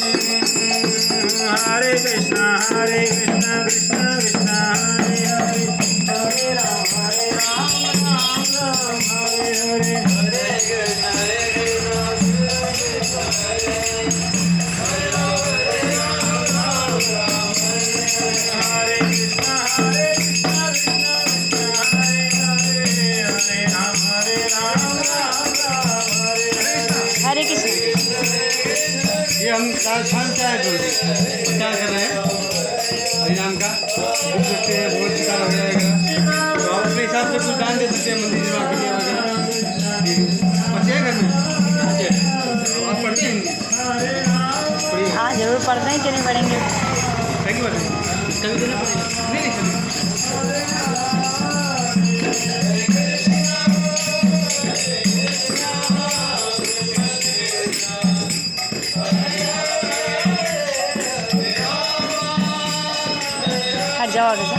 हरे कृष्णा कृष्णा कृष्णा हरे हरे, हरे राम राम राम हरे हरे, हरे कृष्णा कृष्णा हरे हरे, हरे कृष्णा कृष्णा कृष्णा हरे हरे, हरे राम राम राम हरे हरे। हरे कृष्ण। ये हम राजस्थान से आए थे, क्या कर रहे हैं हरिनाम का देख सकते हैं, बहुत शिकार हो जाएगा तो आप अपने हिसाब से कुछ दान दे सकते हैं मंदिर निर्माण के लिए वगैरह। बच्चे हैं घर में, बच्चे आप पढ़ते हैं हिंदी पढ़िए, हाँ जरूर पढ़ते हैं, क्यों नहीं पढ़ेंगे। है कि बताइए इसका भी देना पड़ेगा, नहीं नहीं चलिए। हट जाओ आगे से।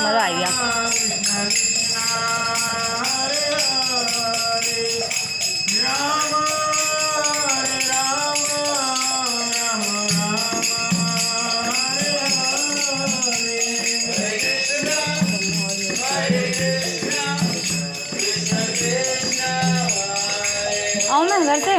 मज़ा आ गया। आऊँ मैं घर से।